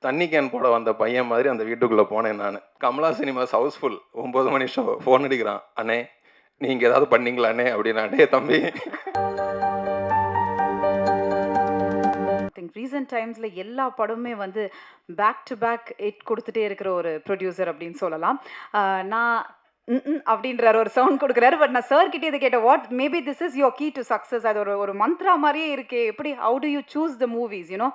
தண்ணி கேன் போட வந்த பையன் மாதிரி அந்த வீட்டுக்குள்ளே போனேன் நான். கமலா சினிமாஸ் ஹவுஸ்ஃபுல் 9 மணி ஷோ. ஃபோன் அடிக்கிறான், அண்ணே நீங்கள் ஏதாவது பண்ணீங்களா அண்ணே அப்படின்னா. டே தம்பி, ரீசெண்ட் டைம்ஸில் எல்லா படமுமே வந்து பேக் டு பேக் ஹிட் கொடுத்துட்டே இருக்கிற ஒரு ப்ரொடியூசர் அப்படின்னு சொல்லலாம். நான் அப்படின்றார் ஒரு சவுண்ட் கொடுக்குறாரு. பட் நான் சார் கிட்டே இதை கேட்டேன், what maybe this is your key to success. அது ஒரு மந்த்ரா மாதிரியே இருக்கே, எப்படி how do you choose the movies you know.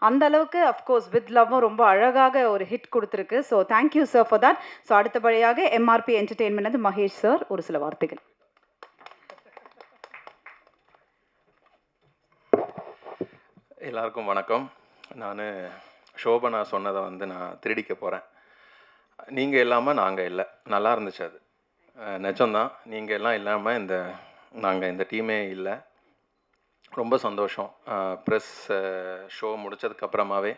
அந்த அளவுக்கு அஃப்கோர்ஸ் வித் லவ்வும் ரொம்ப அழகாக ஒரு ஹிட் கொடுத்துருக்கு. So thank you sir for that. So அடுத்தபடியாக எம்ஆர்பி என்டர்டெயின்மெண்ட் வந்து மகேஷ் சார் ஒரு சில வார்த்தைகள். எல்லாருக்கும் வணக்கம். நான் ஷோபனா சொன்னதை வந்து நான் திருடிக்க போகிறேன். நீங்கள் இல்லாமல் நாங்கள் இல்லை. நல்லா இருந்துச்சு அது. நிஜம்தான். நீங்கள் எல்லாம் இல்லாமல் நாங்கள் இந்த டீமே இல்லை. ரொம்ப சந்தோஷம். ப்ரெஸ் ஷோ முடித்ததுக்கப்புறமாவே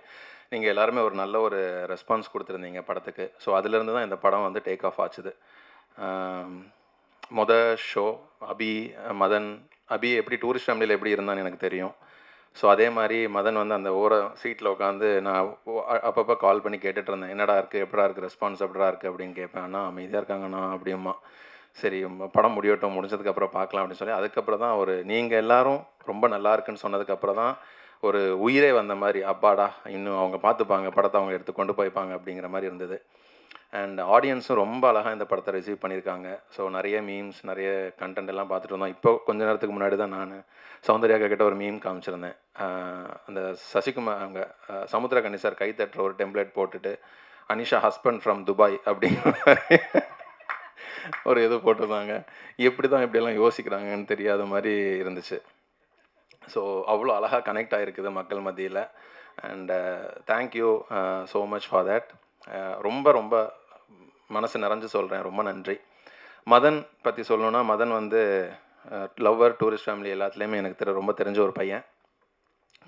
நீங்கள் எல்லாருமே ஒரு நல்ல ஒரு ரெஸ்பான்ஸ் கொடுத்துருந்தீங்க படத்துக்கு. ஸோ அதிலிருந்து தான் இந்த படம் வந்து டேக் ஆஃப் ஆச்சுது. ஷோ மதன் அபி எப்படி டூரிஸ்ட் ஃபேமிலியில் எப்படி இருந்தான்னு எனக்கு தெரியும். ஸோ அதே மாதிரி மதன் வந்து அந்த சீட்டில் உட்காந்து நான் அப்பப்போ கால் பண்ணி கேட்டுட்டு இருந்தேன், என்னடா இருக்குது, எப்படா இருக்குது, ரெஸ்பான்ஸ் எப்படா இருக்குது அப்படின்னு கேட்பேன். அண்ணா அமைதியாக இருக்காங்கண்ணா அப்படியும்மா. சரி படம் முடிஞ்சதுக்கப்புறம் பார்க்கலாம் அப்படின்னு சொல்லி அதுக்கப்புறம் தான் நீங்கள் எல்லோரும் ரொம்ப நல்லா இருக்குன்னு சொன்னதுக்கப்புறம் தான் ஒரு உயிரே வந்த மாதிரி, அப்பாடா இன்னும் அவங்க பார்த்துப்பாங்க, படத்தை அவங்க எடுத்து கொண்டு போய்ப்பாங்க அப்படிங்கிற மாதிரி இருந்தது. அண்ட் ஆடியன்ஸும் ரொம்ப அழகாக இந்த படத்தை ரிசீவ் பண்ணியிருக்காங்க. ஸோ நிறைய மீம்ஸ், நிறைய கண்டென்ட் எல்லாம் பார்த்துட்டு இருந்தோம். இப்போ கொஞ்ச நேரத்துக்கு முன்னாடி தான் நான் சௌந்தர்யாக்கா கிட்ட ஒரு மீம் காமிச்சிருந்தேன். அந்த சசிகுமார் அவங்க சமுத்திரகனி சார் கை தட்டுற ஒரு டெம்ப்ளேட் போட்டுட்டு அனிஷா ஹஸ்பண்ட் ஃப்ரம் துபாய் அப்படிங்கிற ஒரு இது போட்டிருந்தாங்க. எப்படி தான் இப்படியெல்லாம் யோசிக்கிறாங்கன்னு தெரியாத மாதிரி இருந்துச்சு. ஸோ அவ்வளோ அழகாக கனெக்ட் ஆகிருக்குது மக்கள் மத்தியில். And thank you so much for that. ரொம்ப ரொம்ப மனசு நிறைஞ்சு சொல்கிறேன், ரொம்ப நன்றி. மதன் பற்றி சொல்லணுன்னா, மதன் வந்து லவ்வர், டூரிஸ்ட் ஃபேமிலி எல்லாத்துலேயுமே எனக்கு ரொம்ப தெரிஞ்ச ஒரு பையன்.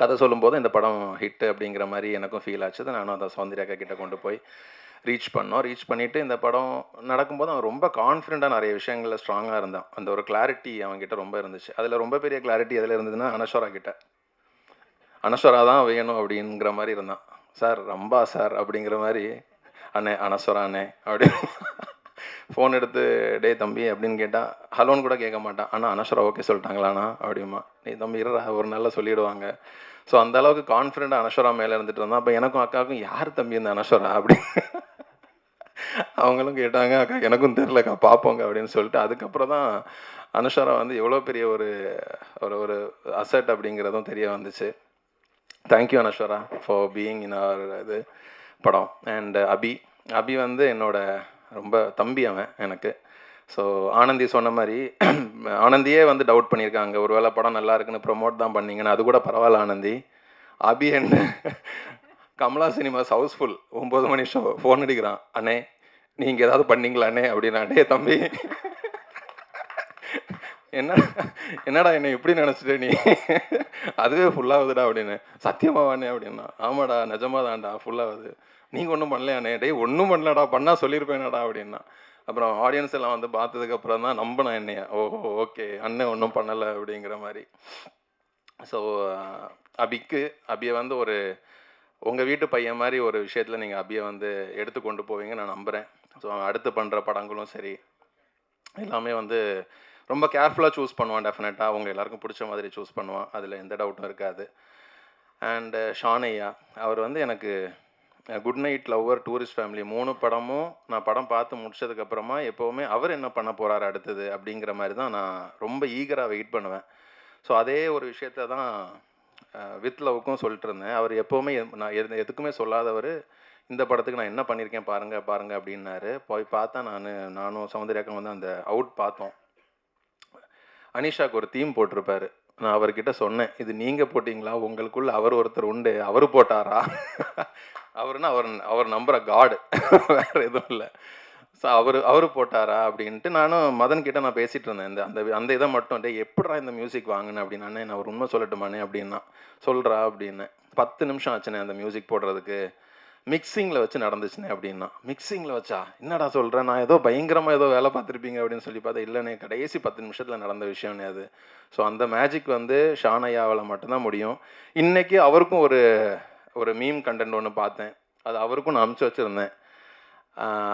கதை சொல்லும்போது இந்த படம் ஹிட்டு அப்படிங்கிற மாதிரி எனக்கும் ஃபீல் ஆச்சு. நானும் அதை சௌந்தர்யாக்கா கிட்டே கொண்டு போய் ரீச் பண்ணிவிட்டு இந்த படம் நடக்கும்போது அவன் ரொம்ப கான்ஃபிடெண்ட்டாக நிறைய விஷயங்களில் ஸ்ட்ராங்காக இருந்தான். அந்த ஒரு கிளாரிட்டி அவன்கிட்ட ரொம்ப இருந்துச்சு. அதில் ரொம்ப பெரிய கிளாரிட்டி எதில் இருந்ததுன்னா அனஸ்வரா கிட்ட. அனஸ்வரா தான் வேணும் அப்படிங்கிற மாதிரி இருந்தான். சார் ரம்பா சார் அப்படிங்கிற மாதிரி, அண்ணே அனஸ்வரா அண்ணே அப்படி ஃபோன் எடுத்து டே தம்பி அப்படின்னு கேட்டால் ஹலோன்னு கூட கேட்க மாட்டான். அண்ணா அனஸ்வரா ஓகே சொல்லிட்டாங்களாண்ணா அப்படிமா. நீ தம்பி இருறா ஒரு நல்லா சொல்லிவிடுவாங்க. ஸோ அந்தளவுக்கு கான்ஃபிடென்ட் அனஸ்வரா மேலே இருந்துட்டு இருந்தான். அப்போ எனக்கும் அக்காவுக்கும் யார் தம்பி இந்த அனஸ்வரா அப்படி அவங்களும் கேட்டாங்க. அக்கா எனக்கும் தெரிலக்கா பார்ப்போங்க அப்படின்னு சொல்லிட்டு அதுக்கப்புறம் தான் அனுஷரா வந்து எவ்வளோ பெரிய ஒரு ஒரு அசட் அப்படிங்கிறதும் தெரிய வந்துச்சு. Thank you Anaswara for being in our இது படம். அண்ட் அபி வந்து என்னோட ரொம்ப தம்பி அவன் எனக்கு. ஸோ ஆனந்தி சொன்ன மாதிரி ஆனந்தியே வந்து டவுட் பண்ணியிருக்காங்க, ஒரு வேளை படம் நல்லா இருக்குன்னு ப்ரொமோட் தான் பண்ணீங்கன்னு. அது கூட பரவாயில்ல ஆனந்தி. அபி என்ன கமலா சினிமாஸ் ஹவுஸ்ஃபுல் 9 மணி ஷோ. ஃபோன் அடிக்கிறான், அண்ணே நீங்கள் ஏதாவது பண்ணீங்களா அண்ணே அப்படின்னா. டே தம்பி, என்னடா என்ன எப்படி நினச்சிட்டே நீ, அதுவே ஃபுல்லாகுதுடா அப்படின்னு. சத்தியமாவானே அப்படின்னா. ஆமாடா நிஜமாக தான்டா ஃபுல்லாகுது. நீங்கள் ஒன்றும் பண்ணலையாண்ணே. டே ஒன்றும் பண்ணலடா, பண்ணால் சொல்லியிருப்பேனடா அப்படின்னா. அப்புறம் ஆடியன்ஸ் எல்லாம் வந்து பார்த்ததுக்கப்புறம் தான் நம்பினேன் என்னைய. ஓஹோ ஓகே அண்ணன் ஒன்றும் பண்ணலை அப்படிங்கிற மாதிரி. ஸோ அபியை வந்து உங்கள் வீட்டு பையன் மாதிரி ஒரு விஷயத்தில் நீங்கள் அபியை வந்து எடுத்து கொண்டு போவீங்க நான் நம்புகிறேன். ஸோ அடுத்து பண்ணுற படங்களும் சரி எல்லாமே வந்து ரொம்ப கேர்ஃபுல்லாக சூஸ் பண்ணுவான். டெஃபினட்டாக அவங்க எல்லாருக்கும் பிடிச்ச மாதிரி சூஸ் பண்ணுவான், அதில் எந்த டவுட்டும் இருக்காது. அண்டு ஷானையா அவர் வந்து எனக்கு good night, lover, tourist family 3 படமும் நான் படம் பார்த்து முடிச்சதுக்கப்புறமா எப்போவுமே அவர் என்ன பண்ண போகிறாரு அடுத்தது அப்படிங்கிற மாதிரி தான் நான் ரொம்ப ஈகராக வெயிட் பண்ணுவேன். ஸோ அதே ஒரு விஷயத்த தான் வித் லவ்வுக்கும் சொல்லிட்டு இருந்தேன். அவர் எப்போவுமே நான் எதுக்குமே சொல்லாதவர், இந்த படத்துக்கு நான் என்ன பண்ணியிருக்கேன் பாருங்கள் அப்படின்னாரு. போய் பார்த்தா நானும் சௌந்தர்யாக்கும் வந்து அந்த அவுட் பார்த்தோம். அனிஷாவுக்கு ஒரு தீம் போட்டிருப்பாரு. நான் அவர்கிட்ட சொன்னேன், இது நீங்கள் போட்டிங்களா, உங்களுக்குள்ள அவர் ஒருத்தர் உண்டு, அவர் போட்டாரா? அவர் நம்புகிற காடு, வேறு எதுவும் இல்லை. ஸோ அவர் போட்டாரா அப்படின்ட்டு நானும் மதன் கிட்ட நான் பேசிகிட்டு இருந்தேன். அந்த இதை மட்டும் டே எப்படா இந்த மியூசிக் வாங்கினேன் அப்படின்னானே. நான் ஒரு உண்மை சொல்லட்டுமானே அப்படின்னா. சொல்கிறா அப்படின்னேன். 10 நிமிஷம் ஆச்சுனே அந்த மியூசிக் போடுறதுக்கு. மிக்சிங்கில் வச்சு நடந்துச்சுனே அப்படின்னா. மிக்சிங்கில் வச்சா என்னடா சொல்கிறேன், நான் ஏதோ பயங்கரமாக ஏதோ வேலை பார்த்துருப்பீங்க அப்படின்னு சொல்லி பார்த்தா இல்லைண்ணே, கடைசி 10 நிமிஷத்தில் நடந்த விஷயம்னே அது. ஸோ அந்த மேஜிக் வந்து ஷானையாவில் மட்டும்தான் முடியும். இன்றைக்கி அவருக்கும் ஒரு மீம் கண்டென்ட் ஒன்று பார்த்தேன். அது அவருக்கும் நான் அனுப்பிச்சி வச்சுருந்தேன்.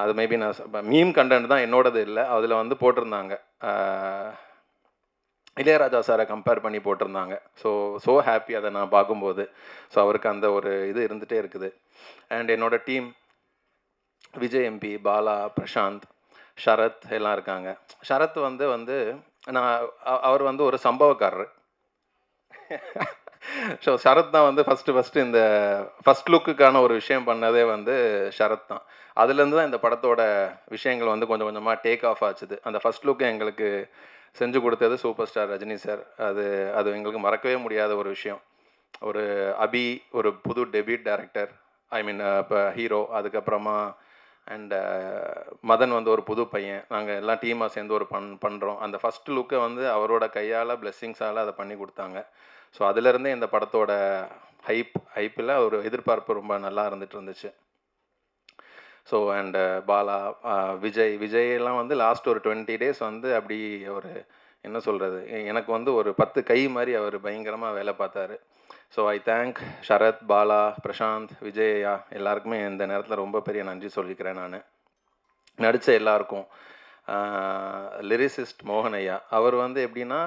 அது மேபி நான் மீம் கண்டென்ட் தான், என்னோடது இல்லை. அதில் வந்து போட்டிருந்தாங்க, இளையராஜா சாரை கம்பேர் பண்ணி போட்டிருந்தாங்க. ஸோ ஹாப்பி அதை நான் பார்க்கும்போது. ஸோ அவருக்கு அந்த ஒரு இது இருந்துகிட்டே இருக்குது. அண்ட் என்னோட டீம் விஜய் எம்பி, பாலா, பிரசாந்த், ஷரத் எல்லாம் இருக்காங்க. ஷரத் வந்து நான் அவர் வந்து ஒரு சம்பவக்காரர். ஸோ ஷரத் தான் வந்து ஃபஸ்ட்டு இந்த ஃபஸ்ட் லுக்குக்கான ஒரு விஷயம் பண்ணதே வந்து ஷரத் தான். அதுலேருந்து தான் இந்த படத்தோட விஷயங்கள் வந்து கொஞ்சம் கொஞ்சமாக டேக் ஆஃப் ஆச்சுது. அந்த ஃபஸ்ட் லுக்கை எங்களுக்கு செஞ்சு கொடுத்தது சூப்பர் ஸ்டார் ரஜினி சார். அது எங்களுக்கு மறக்கவே முடியாத ஒரு விஷயம். ஒரு அபி ஒரு புது டெபியூட் டைரக்டர், ஐ மீன் இப்போ ஹீரோ. அதுக்கப்புறமா அண்ட் மதன் வந்து ஒரு புது பையன். நாங்கள் எல்லாம் டீமாக சேர்ந்து ஒரு பண்ணுறோம். அந்த ஃபஸ்ட் லுக்கை வந்து அவரோட கையால் பிளெஸ்ஸிங்ஸால் அதை பண்ணி கொடுத்தாங்க. ஸோ அதுலேருந்தே இந்த படத்தோட ஹைப்பில் ஒரு எதிர்பார்ப்பு ரொம்ப நல்லா இருந்துச்சு. ஸோ அண்டு பாலா, விஜயெல்லாம் வந்து லாஸ்ட் ஒரு 20 days வந்து அப்படி ஒரு என்ன சொல்கிறது, எனக்கு வந்து ஒரு 10 கை மாதிரி அவர் பயங்கரமாக வேலை பார்த்தாரு. So I thank Sharath, Bala, Prashanth, Vijaya எல்லாருக்குமே இந்த நேரத்தில் ரொம்ப பெரிய நன்றி சொல்லிக்கிறேன். நான் நடித்த எல்லாருக்கும், லிரிசிஸ்ட் மோகன் ஐயா, அவர் வந்து எப்படின்னா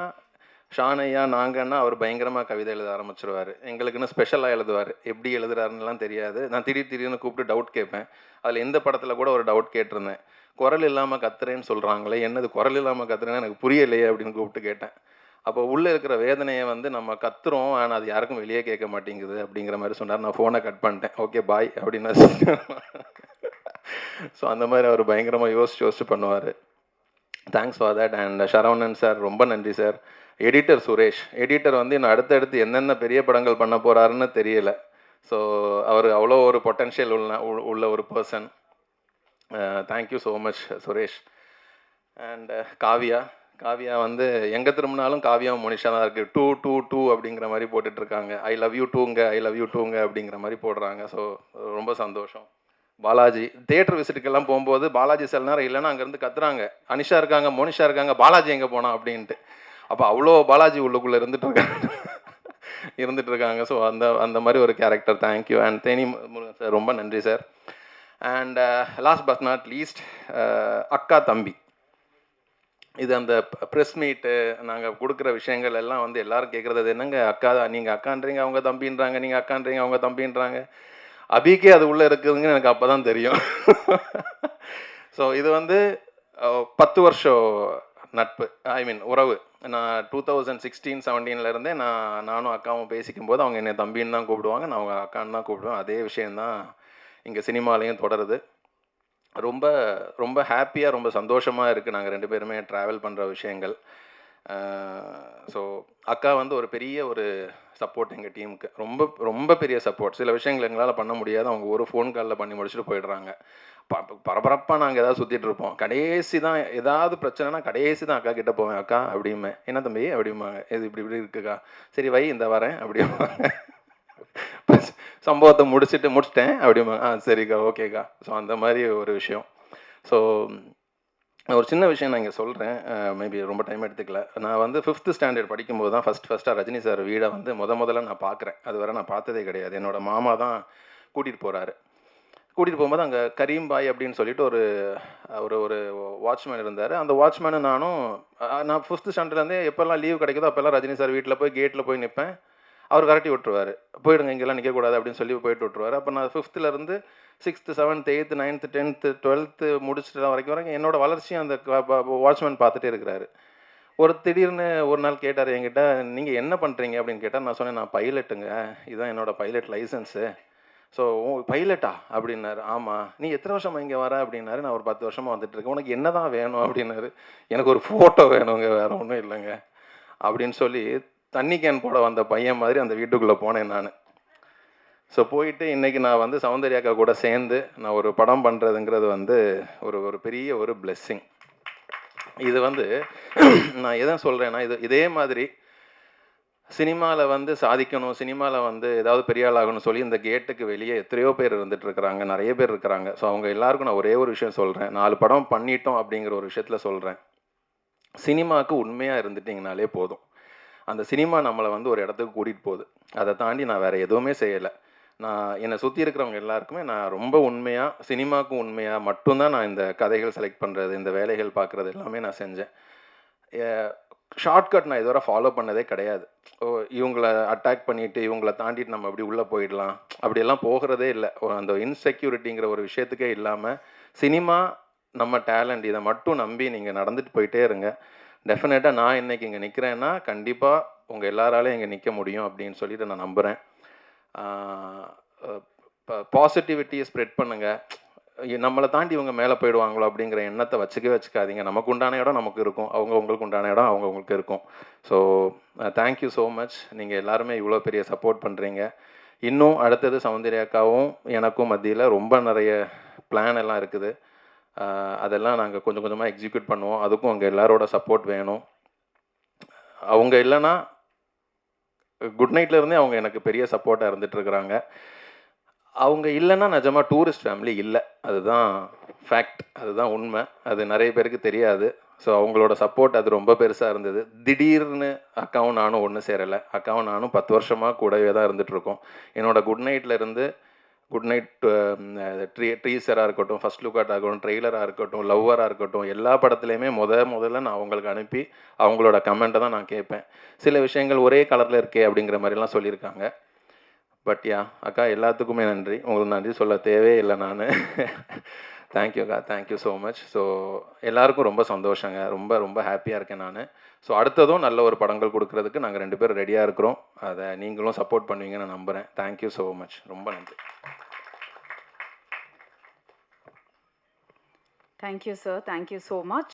ஷான் ஐயா நாங்கன்னா அவர் பயங்கரமாக கவிதை எழுத ஆரம்பிச்சிருவார். எங்களுக்குன்னு ஸ்பெஷலாக எழுதுவார். எப்படி எழுதுறாருன்னுலாம் தெரியாது. நான் திடீர்னு கூப்பிட்டு டவுட் கேட்பேன். அதில் எந்த படத்தில் கூட ஒரு டவுட் கேட்டிருந்தேன். குரல் இல்லாமல் கத்துறேன்னு சொல்கிறாங்களே, என்னது குரல் இல்லாமல் கத்துறேன்னு எனக்கு புரியலையே அப்படின்னு கூப்பிட்டு கேட்டேன். அப்போ உள்ளே இருக்கிற வேதனையை வந்து நம்ம கத்துறோம், ஆனால் அது யாருக்கும் வெளியே கேட்க மாட்டேங்குது அப்படிங்கிற மாதிரி சொன்னார். நான் ஃபோனை கட் பண்ணிட்டேன். ஓகே பாய் அப்படின்னு. ஸோ அந்த மாதிரி அவர் பயங்கரமாக யோசிச்சு பண்ணுவார். Thanks for that. And Saravanan sir ரொம்ப நன்றி சார். எடிட்டர் சுரேஷ், எடிட்டர் வந்து இன்னும் அடுத்தடுத்து என்னென்ன பெரிய படங்கள் பண்ண போகிறாருன்னு தெரியல. ஸோ அவர் அவ்வளோ ஒரு பொட்டென்ஷியல் உள்ள ஒரு person. Thank you so much Suresh. And Kavya வந்து எங்கே திரும்பினாலும் காவியாவும் மோனிஷா தான் இருக்குது. 2 அப்படிங்கிற மாதிரி போட்டுட்ருக்காங்க. ஐ லவ் யூ டூங்க அப்படிங்கிற மாதிரி போடுறாங்க. ஸோ ரொம்ப சந்தோஷம். பாலாஜி தியேட்டர் விசிட்டுக்கெல்லாம் போகும்போது பாலாஜி சில நேரம் இல்லைன்னா அங்கேருந்து கத்துறாங்க, அனிஷா இருக்காங்க, மோனிஷா இருக்காங்க, பாலாஜி எங்கே போனா அப்படின்ட்டு. அப்போ அவ்வளோ பாலாஜி உள்ளுக்குள்ளே இருந்துட்டு இருக்காங்க. ஸோ அந்த மாதிரி ஒரு character. Thank you. And Theni Murugan sir ரொம்ப நன்றி sir. And last but not least அக்கா தம்பி. இது அந்த ப்ரெஸ் மீட்டு நாங்கள் கொடுக்குற விஷயங்கள் எல்லாம் வந்து எல்லோரும் கேட்குறது, அது என்னங்க அக்கா, நீங்கள் அக்கான்றீங்க அவங்க தம்பின்றாங்க, நீங்கள் அக்கான்றீங்க அவங்க தம்பின்றாங்க. அபிக்கே அது உள்ளே இருக்குதுங்க எனக்கு அப்போ தான் தெரியும். ஸோ இது வந்து 10 வருஷம் நட்பு, ஐ மீன் உறவு. நான் 2016-17 நானும் அக்காவும் பேசிக்கும் போது அவங்க என்னை தம்பின்னு தான் கூப்பிடுவாங்க, நான் அவங்க அக்கான்னு தான் கூப்பிடுவேன். அதே விஷயந்தான் இங்கே சினிமாலேயும் தொடருது. ரொம்ப ரொம்ப ஹாப்பியாக ரொம்ப சந்தோஷமாக இருக்குது நாங்கள் 2 பேருமே ட்ராவல் பண்ணுற விஷயங்கள். ஸோ அக்கா வந்து ஒரு பெரிய ஒரு சப்போர்ட் எங்கள் டீமுக்கு, ரொம்ப ரொம்ப பெரிய சப்போர்ட். சில விஷயங்கள் எங்களால் பண்ண முடியாது, அவங்க ஒரு ஃபோன் காலில் பண்ணி முடிச்சுட்டு போயிடுறாங்க. பரபரப்பாக நாங்கள் ஏதாவது சுற்றிட்டு இருப்போம். கடைசி தான் ஏதாவது பிரச்சனைனா கடைசி தான் அக்கா கிட்டே போவேன். அக்கா அப்படிமே, என்ன தம்பி அப்படிம்பாங்க, இது இப்படி இருக்குக்கா, சரி வை இந்த வரேன் அப்படிம்பாங்க. சம்பவத்தை முடிச்சிட்டேன் அப்படிம்பாங்க, சரிக்கா ஓகேக்கா. ஸோ அந்த மாதிரி ஒரு விஷயம். ஸோ ஒரு சின்ன விஷயம் நான் இங்கே சொல்கிறேன், மேபி ரொம்ப டைம் எடுத்துக்கல. நான் வந்து 5th ஸ்டாண்டர்ட் படிக்கும்போது தான் ஃபஸ்ட்டாக ரஜினி சார் வீடை வந்து முதல்ல நான் பார்க்குறேன். அது வரை நான் பார்த்ததே கிடையாது. என்னோட மாமா தான் கூட்டிகிட்டு போகிறாரு. கூட்டிகிட்டு போகும்போது அங்கே கரீம் பாய் அப்படின்னு சொல்லிட்டு ஒரு வாட்ச்மேன் இருந்தார். அந்த வாட்ச்மேனு நானும், நான் 5th ஸ்டாண்டர்ட்லேருந்தே எப்போல்லாம் லீவ் கிடைக்குதோ அப்போல்லாம் ரஜினி சார் வீட்டில் போய் கேட்டில் போய் நிற்பேன். அவர் விரட்டி விட்டுருவார், போயிடுங்க இங்கெல்லாம் நிற்கக்கூடாது அப்படின்னு சொல்லி போயிட்டு விட்டுருவார். அப்போ நான் 5th 6th 7th 8th 9th 10th 12th முடிச்சுட்டு வரைக்கும் என்னோடய வளர்ச்சியும் அந்த வாட்ச்மேன் பார்த்துட்டே இருக்கிறாரு. திடீர்னு ஒரு நாள் கேட்டார் என்கிட்ட, நீங்கள் என்ன பண்ணுறீங்க அப்படின்னு கேட்டால், நான் சொன்னேன் நான் பைலட்டுங்க, இதுதான் என்னோடய பைலட் லைசன்ஸு. ஸோ பைலட்டா அப்படின்னாரு. ஆமாம். நீ எத்தனை வருஷமாக இங்கே வர அப்படின்னாரு. நான் ஒரு 10 வருஷமாக வந்துட்டுருக்கேன். உனக்கு என்ன தான் வேணும் அப்படின்னாரு. எனக்கு ஒரு ஃபோட்டோ வேணுங்க, வேறு ஒன்றும் இல்லைங்க அப்படின்னு சொல்லி தண்ணி கேன் போட வந்த பையன் மாதிரி அந்த வீட்டுக்குள்ளே போனேன் நான். ஸோ போயிட்டு இன்றைக்கி நான் வந்து சௌந்தர்யாக்கா கூட சேர்ந்து நான் ஒரு படம் பண்ணுறதுங்கிறது வந்து ஒரு பெரிய ஒரு பிளெஸ்ஸிங். இது வந்து நான் எதை சொல்கிறேன்னா, இதே மாதிரி சினிமாவில் வந்து சாதிக்கணும், சினிமாவில் வந்து ஏதாவது பெரிய ஆளாகணும்னு சொல்லி இந்த கேட்டுக்கு வெளியே எத்தனையோ பேர் இருந்துகிட்ருக்குறாங்க, நிறைய பேர் இருக்கிறாங்க. ஸோ அவங்க எல்லாருக்கும் நான் ஒரே ஒரு விஷயம் சொல்கிறேன், 4 படம் பண்ணிட்டோம் அப்படிங்கிற ஒரு விஷயத்தில் சொல்கிறேன். சினிமாவுக்கு உண்மையாக இருந்துட்டிங்கனாலே போதும். அந்த சினிமா நம்மளை வந்து ஒரு இடத்துக்கு கூட்டிகிட்டு போகுது. அதை தாண்டி நான் வேறு எதுவுமே செய்யலை. நான் என்னை சுற்றி இருக்கிறவங்க எல்லாருக்குமே நான் ரொம்ப உண்மையாக, சினிமாவுக்கும் உண்மையாக மட்டும்தான் நான் இந்த கதைகள் செலக்ட் பண்ணுறது, இந்த வேலைகள் பார்க்குறது எல்லாமே நான் செஞ்சேன். ஷார்ட்கட் நான் இதுவரை ஃபாலோ பண்ணதே கிடையாது. ஓ, இவங்கள அட்டாக் பண்ணிவிட்டு இவங்கள தாண்டிட்டு நம்ம அப்படி உள்ளே போயிடலாம், அப்படியெல்லாம் போகிறதே இல்லை. அந்த இன்செக்யூரிட்டிங்கிற ஒரு விஷயத்துக்கே இல்லாமல், சினிமா நம்ம டேலண்ட் இதை மட்டும் நம்பி நீங்கள் நடந்துட்டு போயிட்டே இருங்க. டெஃபினட்டாக நான் இன்னைக்கு இங்கே நிற்கிறேன்னா கண்டிப்பாக உங்கள் எல்லாராலையும் இங்கே நிற்க முடியும் அப்படின்னு சொல்லிட்டு நான் நம்புகிறேன். பாசிட்டிவிட்டியை ஸ்ப்ரெட் பண்ணுங்கள். நம்மளை தாண்டி இவங்க மேலே போயிடுவாங்களோ அப்படிங்கிற எண்ணத்தை வச்சுக்காதீங்க. நமக்கு உண்டான இடம் நமக்கு இருக்கும், உங்களுக்கு உண்டான இடம் அவங்களுக்கு இருக்கும். So thank you so much. நீங்கள் எல்லாருமே இவ்வளோ பெரிய சப்போர்ட் பண்ணுறீங்க. இன்னும் அடுத்தது சௌந்தர்யாக்காவும் எனக்கும் மத்தியில் ரொம்ப நிறைய பிளான் எல்லாம் இருக்குது. அதெல்லாம் நாங்கள் கொஞ்சம் கொஞ்சமாக எக்ஸிக்யூட் பண்ணுவோம். அதுக்கும் உங்கள் எல்லாரோட சப்போர்ட் வேணும். அவங்க இல்லைன்னா குட் நைட்லேருந்தே அவங்க எனக்கு பெரிய சப்போர்ட்டாக இருந்துகிட்ருக்குறாங்க. அவங்க இல்லைன்னா நிஜமாக டூரிஸ்ட் ஃபேமிலி இல்லை. அதுதான் ஃபேக்ட், அதுதான் உண்மை. அது நிறைய பேருக்கு தெரியாது. ஸோ அவங்களோட சப்போர்ட் அது ரொம்ப பெருசாக இருந்தது. திடீர்னு அக்காவும் நானும் ஒன்று சேரலை. அக்காவும் நானும் 10 வருஷமாக கூடவே தான் இருந்துகிட்ருக்கோம். என்னோட குட் நைட்லேருந்து குட் நைட் ட்ரீசராக இருக்கட்டும், ஃபஸ்ட் லுக்காக இருக்கட்டும், ட்ரெய்லராக இருக்கட்டும், லவ்வராக இருக்கட்டும், எல்லா படத்துலையுமே முதல்ல நான் அவங்களுக்கு அனுப்பி அவங்களோட கமெண்ட்டை தான் நான் கேட்பேன். சில விஷயங்கள் ஒரே கலரில் இருக்கே அப்படிங்கிற மாதிரிலாம் சொல்லியிருக்காங்க. பட் யா அக்கா, எல்லாத்துக்குமே நன்றி. உங்களுக்கு நன்றி சொல்ல தேவையே இல்லை நான். தேங்க்யூ அக்கா, தேங்க்யூ ஸோ மச். ஸோ எல்லாருக்கும் ரொம்ப சந்தோஷங்க. ரொம்ப ரொம்ப ஹாப்பியாக இருக்கேன் நான். ஸோ அடுத்ததும் நல்ல ஒரு படங்கள் கொடுக்கறதுக்கு நாங்கள் 2 பேரும் ரெடியாக இருக்கிறோம். அதை நீங்களும் சப்போர்ட் பண்ணுவீங்கன்னு நான் நம்புகிறேன். Thank you so much. ரொம்ப நன்றி. Thank you sir, thank you so much.